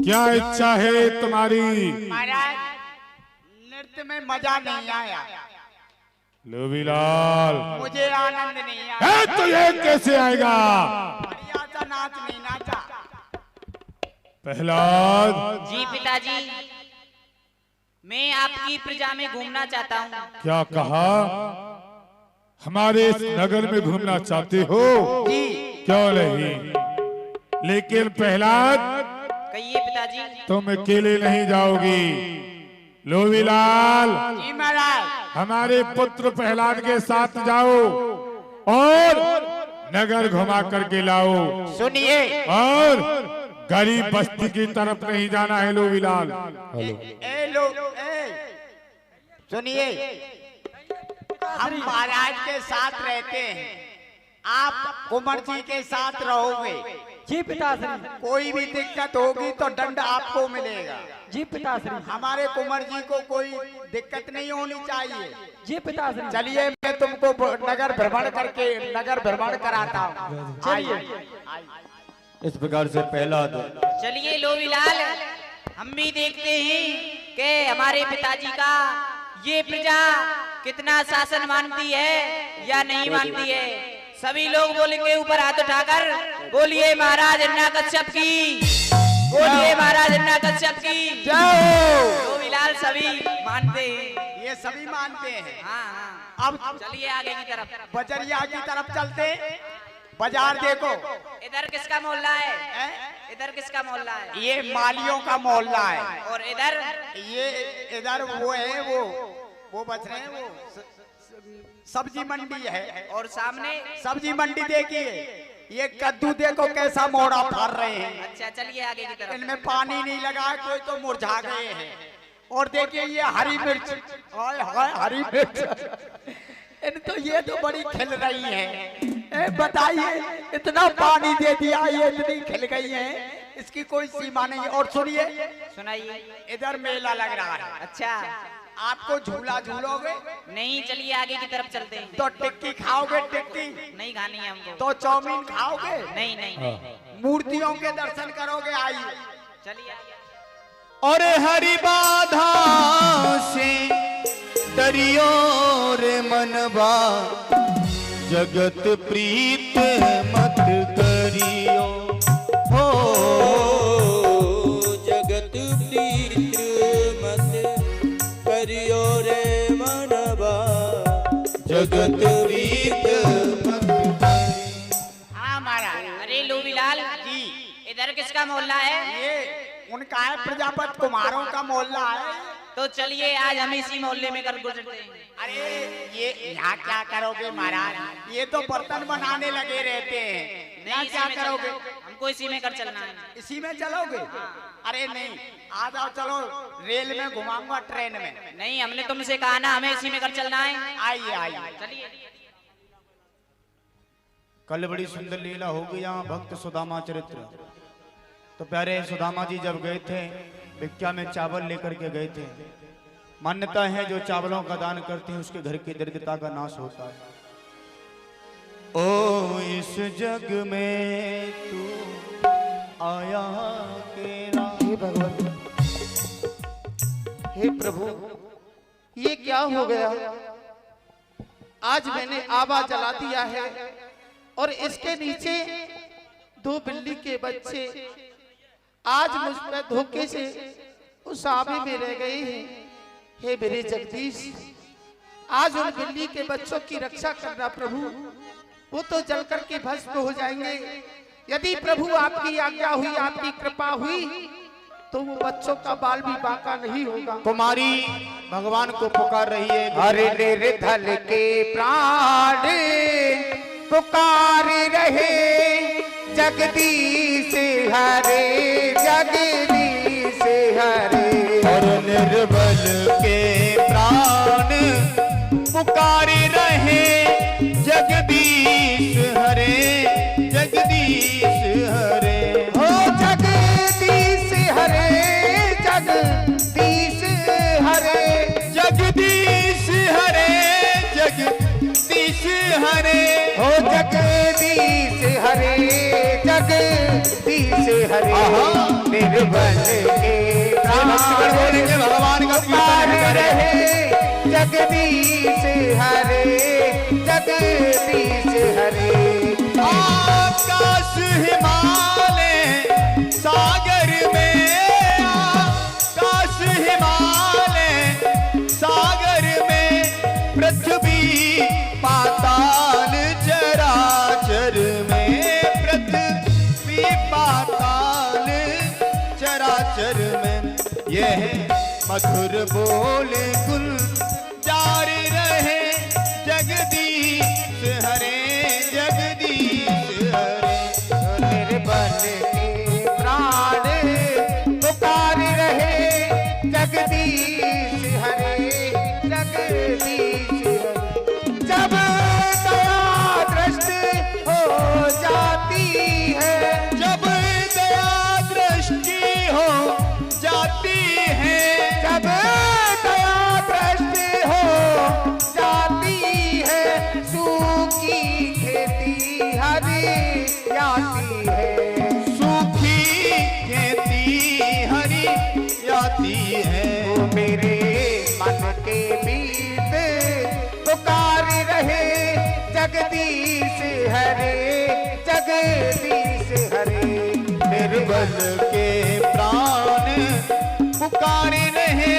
क्या इच्छा है तुम्हारी? महाराज, नृत्य में मजा नहीं आया। लोवीलाल, मुझे आनंद नहीं आया। तो ये कैसे आएगा? बढ़िया सा नाच नहीं नाचा। प्रहलाद जी पिताजी, मैं आपकी प्रजा में घूमना चाहता हूँ। क्या कहा? हमारे इस नगर में घूमना चाहते हो? जी। क्यों नहीं? लेकिन प्रहलाद, कहिए पिताजी। तुम अकेले नहीं जाओगी। लोवीलाल, जी महाराज। हमारे पुत्र प्रहलाद के साथ जाओ और नगर घुमा करके लाओ। सुनिए, और गरीब बस्ती की तरफ नहीं जाना है लोवीलाल। सुनिए, हम महाराज के साथ रहते हैं, आप कुंवर जी के साथ रहोगे। जी पिताश्री। कोई भी दिक्कत होगी तो दंड आपको मिलेगा। जी पिताश्री। हमारे कुंवर जी को कोई दिक्कत नहीं होनी चाहिए। जी पिताश्री। चलिए, मैं तुमको नगर भ्रमण करके नगर भ्रमण कराता हूँ। चलिए। इस प्रकार से प्रहलाद, चलिए लोवीलाल, हम भी देखते हैं कि हमारे पिताजी का ये प्रजा कितना शासन मानती है या नहीं मानती है। सभी लोग बोलेंगे ऊपर हाथ उठाकर, बोलिए महाराज हिरण्याकश्यप की, बोलिए महाराज हिरण्याकश्यप की। लोवीलाल सभी मानते हैं। ये सभी मानते हैं। हाँ। अब चलिए आगे की तरफ। बजरिया की तरफ चलते। बाजार देखो। इधर किसका मोहल्ला है? इधर किसका मोहल्ला है? ये मालियों का मोहल्ला है। और इधर? ये इधर वो है, वो बच रहे हैं, वो सब्जी मंडी है। और सामने? सब्जी मंडी देखिए। ये कद्दू देखो कैसा मोड़ा फाड़ रहे हैं। अच्छा, चलिए आगे की तरफ। इनमें पानी नहीं लगा, कोई तो मुरझा गए हैं। और देखिए ये हरी मिर्च, हाय हाय हरी मिर्च। इन तो ये तो बड़ी खिल रही है। बताइए, इतना पानी दे दिया, ये इतनी खिल गई है, इसकी कोई सीमा नहीं। और सुनिए, सुनाइए। इधर मेला लग रहा है। अच्छा, आपको झूला झूलोगे? नहीं, चलिए आगे की तरफ चलते हैं। तो टिक्की खाओगे? टिक्की नहीं खानी है हमको। तो चाउमीन खाओगे? नहीं नहीं। मूर्तियों के दर्शन करोगे? आइए। चलिए। और हरि बाधा से डरियो रे मनवा, जगत प्रीत मत करियो हो, जगत प्रीत मत करियो रे मनवा, जगत प्रीत मत करियो। हाँ महाराज। अरे लोवीलाल जी, इधर किसका मोहल्ला है? ये उनका है, प्रजापति कुमारों का मोहल्ला है। तो चलिए आज हम इसी मोहल्ले में कर गुजरते हैं। अरे ये यहाँ क्या करोगे महाराज? ये तो बर्तन बनाने लगे रहते हैं। यहाँ क्या करोगे? हमको इसी में कर चलना है। इसी में चलोगे? अरे नहीं, आ जाओ, चलो रेल में घुमाऊंगा, ट्रेन में। नहीं, हमने तुमसे कहा ना हमें इसी में कर चलना है। आइए आइए। चलिए। कल बड़ी सुंदर लीला हो गई यहाँ भक्त सुदामा चरित्र। तो प्यारे सुदामा जी जब गए थे, भिक्षा में चावल लेकर के गए थे। मान्यता है जो चावलों का दान करते हैं उसके घर की दरिद्रता का नाश होता है। ओ इस जग में तू आया केरा। हे भगवान, हे प्रभु, ये क्या हो गया? आज मैंने आवा जला दिया है और इसके नीचे 2 बिल्ली के बच्चे आज मुझ पर धोखे से उस आवे में रह गए हैं। हे मेरे जगदीश, आज उन बिल्ली के बच्चों की रक्षा करना प्रभु। वो तो जल करके भस्म हो जाएंगे। यदि प्रभु आपकी आज्ञा हुई, आपकी कृपा हुई, तो वो बच्चों का बाल भी बांका नहीं होगा। कुमारी भगवान को पुकार रही है। अरे निर्धल के प्राण पुकार रहे, जगदीश हरे, जगदीश हरे। और निर्बल के प्राण पुकारे रहे, जगदीश हरे, जगदीश हरे। हो जगदीश हरे, जगदीश हरे, जगदीश हरे, जगदीश हरे। हो जगदीश हरे, जगदीश हरे। निर्बल के भक्तगण बोलेंगे भगवान का कीर्तन रहे जगदीश हरे जगदीश हरे। आकाश हिमालय सागर में, आकाश हिमालय सागर में, पृथ्वी पाताल चराचर में, पृथ्वी पाताल चराचर में, यह मधुर बोले गुल जारी रहे जगदीश हरे जगदीश हरे। निर्बल के प्राण पुकार रहे जगदीश हरे जगदीश हरे। जब दया दृष्टि हो जाती है, जब दया दृष्टि हो जाती है, जब दया दृष्टि हो जाती है, सूखी खेती हरी जाती है। सूखी खेती हरी जाती है। वो मेरे मन के बीत पुकार रहे जगदीश हरे जगदीश हरे। निर्बल के प्राण पुकारे रहे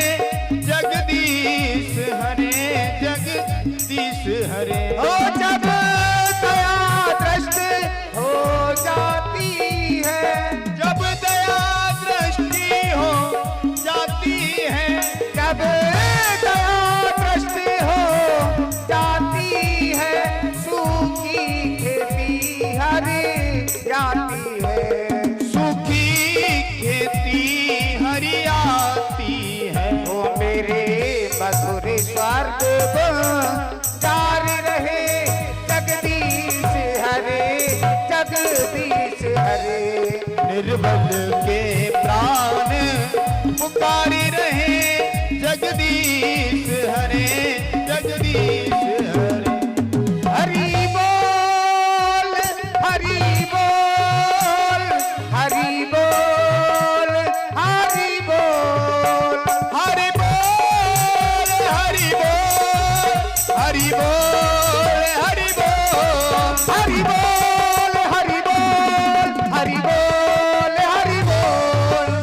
जगदीश हरे जगदीश हरे। हो जब दया दृष्टि हो जाती है, जब दया दृष्टि हो जाती है, जब दया दृष्टि हो जाती है, सूखी खेती हरी जाती है। सूखी खेती हरियाती है। वो मेरे मधुर स्वर्ग जार रहे जगदीश हरे जगदीश हरे। निर्बल के प्राण पुकारे रहे जगदीश हरे जगदीश हरे। हरि बोल हरि बोल हरि बोल हरि बोल हरि बोल हरि बोल हरि बोल हरि बोल हरि बोल हरि बोल हरि बोल हरि बोल हरि बोल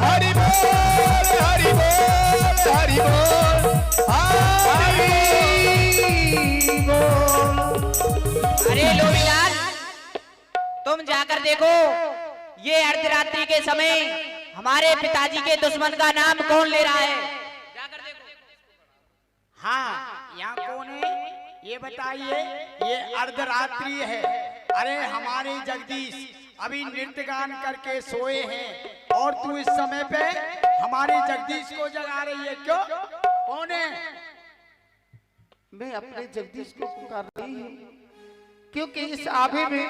हरि बोल हरि बोल हरि बोल। अरे लोहीलाल, तुम जाकर देखो ये अर्धरात्रि के समय हमारे पिताजी के दुश्मन का नाम कौन ले रहा है। जाकर देखो। हाँ, यहाँ कौन है ये बताइए। ये अर्धरात्रि है। अरे हमारे जगदीश अभी नृत्य गान करके सोए हैं और तू इस समय पे हमारे जगदीश को जगा रही है, क्यों? कौन है? मैं अपने जगदीश को पुकार रही हूँ क्योंकि इस आभे में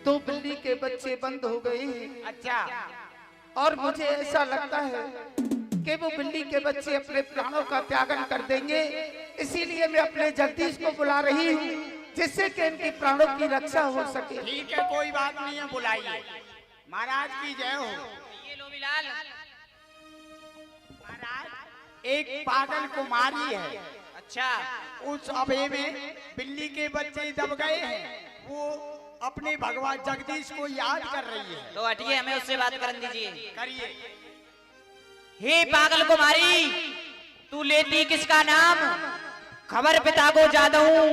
दो बिल्ली के बच्चे बंद हो गए हैं। अच्छा, और मुझे ऐसा लगता है कि वो बिल्ली के बच्चे अपने प्राणों का त्यागन कर देंगे, इसीलिए मैं अपने जगदीश को बुला रही हूँ जिससे कि इनकी प्राणों की रक्षा हो सके। ठीक है, कोई बात नहीं है, बुलाइए। महाराज की जय हो। ये लोहीलाल, महाराज एक पागल कुमारी है। अच्छा, उस अभे में बिल्ली के बच्चे दब गए हैं, वो अपने भगवान जगदीश को याद कर रही है। तो हटिए, हमें उससे बात करने दीजिए। करिए। हे पागल कुमारी, तू लेती किसका नाम? खबर पिता को जादा हूं,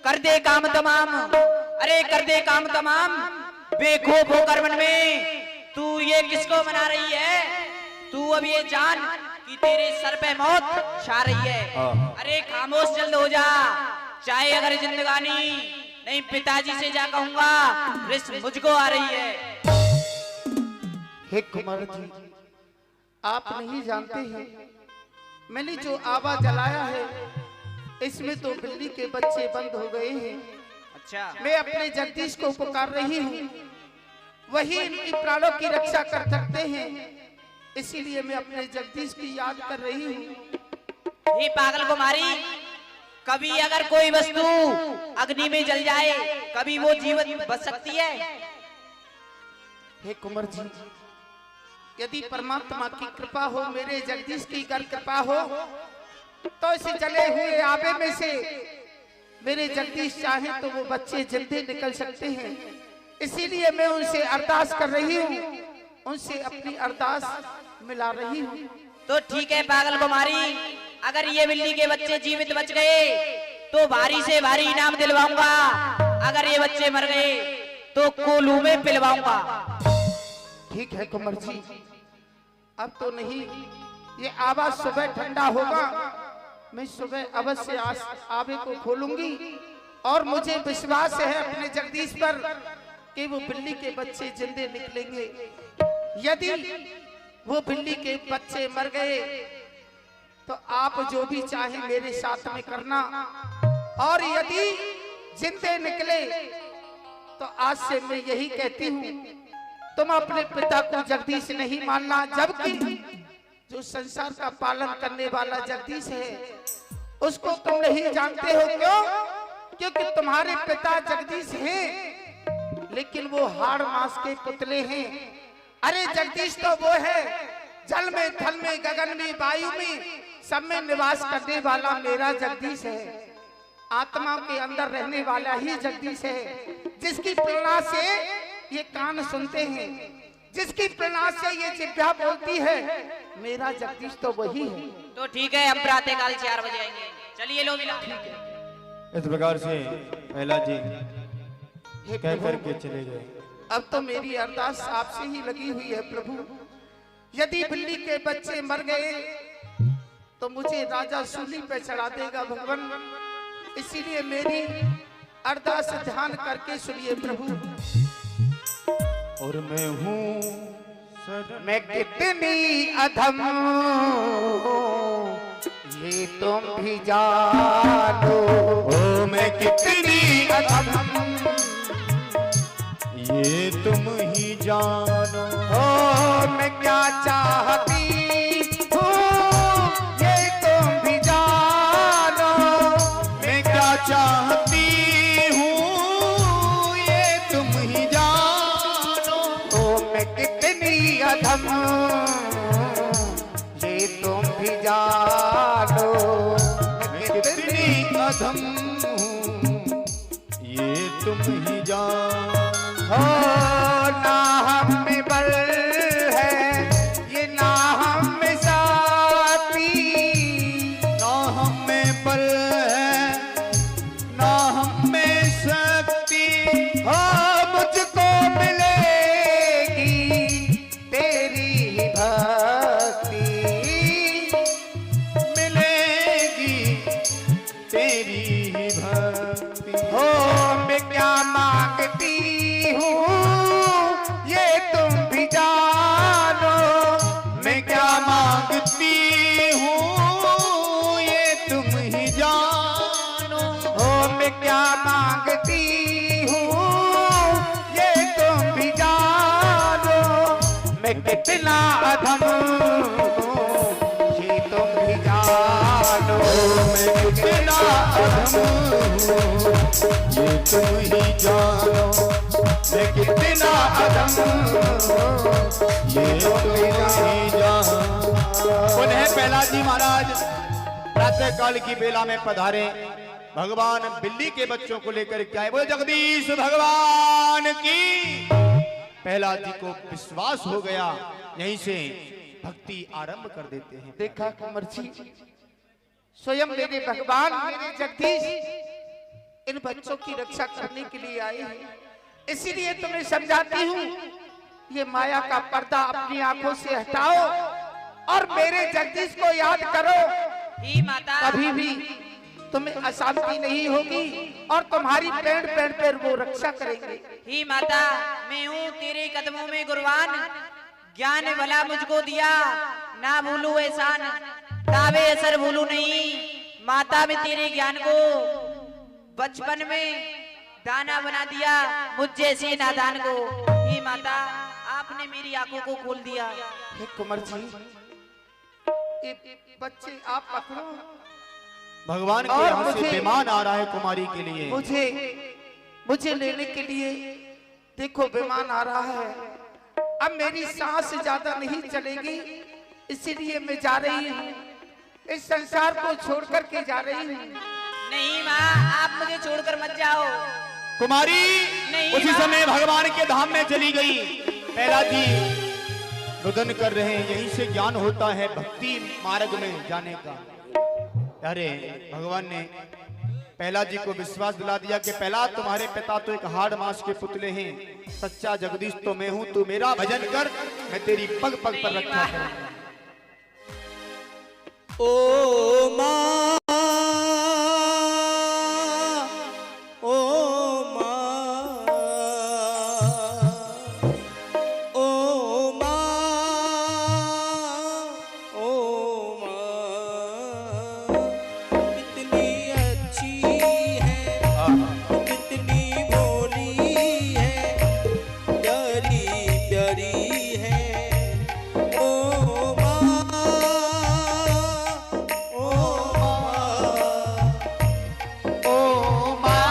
कर दे काम तमाम। अरे कर दे काम तमाम, बेखौफ होकर मन में तू ये किसको मना रही है? तू अब ये जान कि तेरे सर पे मौत छा रही है। अरे खामोश जल्द हो जा, चाहे अगर जिंदगानी नहीं पिताजी से जा कहूंगा, रिस्क मुझको आ रही है। हे कुमार जी, आप नहीं जानते हैं मैंने जो आवा जलाया है इसमें तो बिल्ली के बच्चे बंद हो गए हैं। अच्छा, मैं अपने जगदीश को पुकार रही हूँ, वही इनकी प्राणों की रक्षा कर सकते हैं, इसीलिए मैं अपने जगदीश की याद कर रही हूँ। ये पागल कुमारी, कभी अगर कोई वस्तु अग्नि में जल जाए, कभी वो जीवन बच सकती है? हे कुंवर जी, यदि परमात्मा की कृपा हो, मेरे जगदीश की अगर कृपा हो, तो इस जले हुए आबे में से मेरे जगदीश चाहे तो वो बच्चे जिंदे निकल सकते हैं। इसीलिए मैं उनसे अरदास कर रही हूँ, उनसे अपनी अरदास मिला रही हूँ। तो ठीक है पागल कुमारी, अगर ये बिल्ली के बच्चे जीवित बच गए तो भारी से भारी इनाम दिलवाऊंगा, अगर ये बच्चे मर गए तो कोलू में पिलवाऊंगा। ठीक है कुंवर जी, अब तो नहीं, ये आवाज सुबह ठंडा होगा, मैं सुबह अवश्य आबे को खोलूंगी और मुझे विश्वास है अपने जगदीश पर कि वो बिल्ली के बच्चे जिंदे निकलेंगे। यदि वो बिल्ली के बच्चे मर गए तो आप जो भी चाहे मेरे साथ में करना, और यदि जिंदे निकले तो आज से मैं यही कहती हूँ, तुम अपने पिता को जगदीश नहीं मानना, जबकि जो संसार का पालन करने वाला जगदीश है उसको तुम नहीं जानते हो। क्यों? क्योंकि तुम्हारे पिता जगदीश हैं, लेकिन वो हाड़ मांस के पुतले हैं। अरे जगदीश तो वो है जल में, थल में, गगन में, वायु में, सब में निवास करने वाला मेरा जगदीश है। आत्मा के अंदर रहने वाला ही जगदीश है, जिसकी प्रेरणा से ये कान सुनते हैं, जिसकी प्रेरणा से ये जिह्वा बोलती है, मेरा जगदीश तो वही है। तो ठीक है, हम प्रातःकाल 4 बजे आएंगे। चलिए लो मिला। इस प्रकार से प्रहलाद जी कह करके चले गए। अब तो मेरी अरदास आपसे ही लगी हुई है प्रभु, यदि बिल्ली के बच्चे मर गए तो मुझे राजा सूली पे चढ़ा देगा भगवान, इसीलिए मेरी अरदास ध्यान करके सुनिए प्रभु। और मैं हूँ मैं कितनी अधम ये तुम भी जानो, ओ मैं कितनी अधम ये तुम ही जानो। ओ मैं क्या चाहती हूँ ये तुम भी जानो, मैं क्या चाहती हूँ ये तुम ही जानो। ओ मैं कितनी अधम ये तुम भी जानो, मैं कितनी अधम हूँ ये तुम ही जानो। हो ना हम में बल है ये ना हम में साथी, ना हम में बल है ना हम में शक्ति, हो मुझको मिलेगी तेरी ही भक्ति, मिलेगी तेरी ही भक्ति। हो मैं क्या मांगती हूँ ये तुम भी जानो, मैं क्या मांगती हूँ ये तुम ही जानो। हो मैं क्या मांगती हूँ ये तुम भी जानो, मैं कितना अधम ये तुम भी जानो, मैं कितना अधम हूँ ये तुम ही जानो। मैं कितना अधम ये तुम ही जानो। पुनः प्रहलाद जी महाराज प्रातः काल की बेला में पधारे, भगवान बिल्ली के बच्चों को लेकर के आए। बोले जगदीश भगवान की। प्रहलाद जी को विश्वास हो गया, यहीं से भक्ति आरंभ कर देते हैं। देखा कुंवर जी, स्वयं मेरे भगवान मेरे जगदीश इन बच्चों की रक्षा करने के लिए आए हैं। इसीलिए तुम्हें समझाती हूँ, ये माया का पर्दा अपनी आंखों से हटाओ और मेरे जगदीश को याद करो। ही माता, कभी भी तुम्हें अशांति नहीं होगी और तुम्हारी पेड़ पेड़ पर वो रक्षा करेंगे। ही माता, मैं हूँ तेरे कदमों में गुरबान, ज्ञान भला मुझको दिया, ना भूलू एहसान, ताबे असर भूलू नहीं। माता, मैं तेरे ज्ञान को बचपन में दाना बना दिया मुझ जैसे नादान को। ही माता, आपने मेरी आंखों को खोल दिया। हे कुंवर जी, ये बच्चे आप पकड़ो। भगवान के और यहाँ से मुझे- विमान आ रहा है कुमारी के लिए। मुझे लेने के लिए देखो विमान आ रहा है। अब मेरी सांस ज्यादा नहीं चलेगी, इसीलिए मैं जा रही हूँ, इस संसार को छोड़ करके जा रही हूँ। नहीं माँ, आप मुझे छोड़कर मत जाओ। कुमारी नहीं उसी माँ। समय भगवान के धाम में चली गई। पहला जी रुदन कर रहे हैं, यहीं से ज्ञान होता है भक्ति मार्ग में जाने का। अरे भगवान ने पहला जी को विश्वास दिला दिया कि पहला तुम्हारे पिता तो एक हाड़ मांस के पुतले हैं, सच्चा जगदीश तो मैं हूं, तू मेरा भजन कर, मैं तेरी पग पग पर रक्षा करूंगा। ओ माँ, ओ माँ, ओ माँ, ओ माँ, कितनी अच्छी है, कितनी भोली है, प्यारी प्यारी है। ओ माँ, ओ माँ,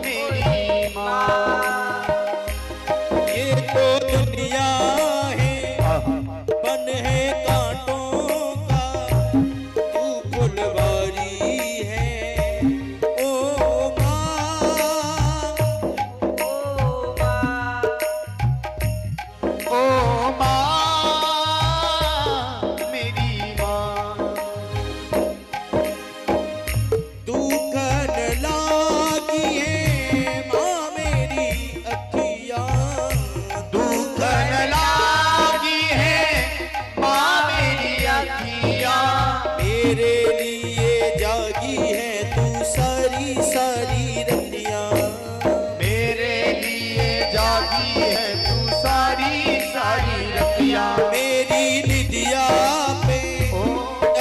मेरी माँ, ये तो दुनिया है, बन है कांटों का, तू फुलवारी है। ओ माँ, ओ माँ, मेरी माँ, दुखन लागी है माँ मेरी अखियाँ, दुखन लागी है माँ मेरी अखियाँ, मेरे लिए जागी है तू सारी सारी रतियाँ। मेरे लिए जागी है तू सारी सारी रतियाँ। मेरी निदिया पे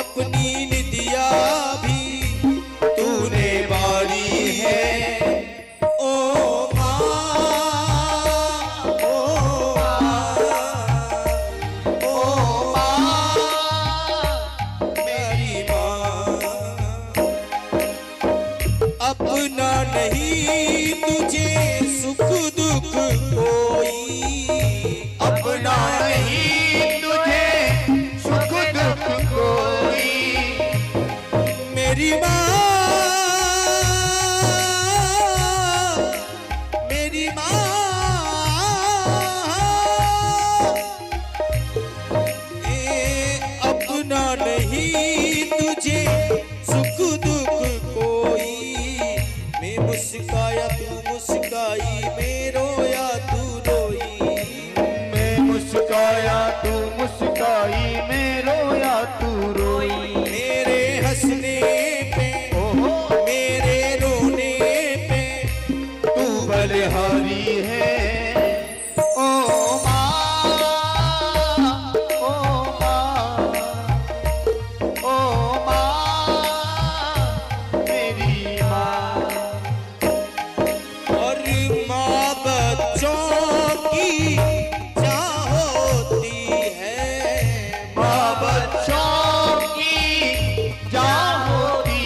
अपनी निदिया भी तूने बारी है। ओ माँ, ओ माँ, मेरी माँ, अपना नहीं तुझे सुख दुख कोई, अपना नहीं तुझे सुख दुख कोई, मेरी माँ, मेरी माँ, अपना नहीं तुझे सुख दुख कोई, मैं मुस्काया तू मुस्काई, मैं रोया तू रोई, मैं मुस्काया तू मुस्काई, मैं रोया तू रोई। मेरे हंसने पे मेरे रोने पे तू बलिहारी है। ओ माँ, ओ माँ, ओ माँ, मेरी माँ, और माँ बच्चों की जान होती है, माँ बच्चों की जान होती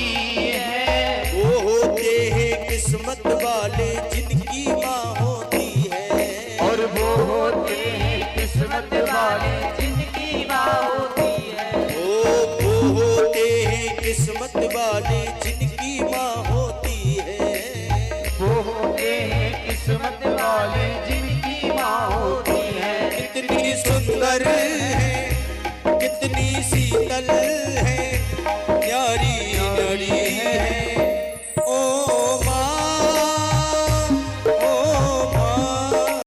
है। वो होते हैं किस्मत वाले जिनकी माँ होती है। और वो होते हैं किस्मत वाले जिनकी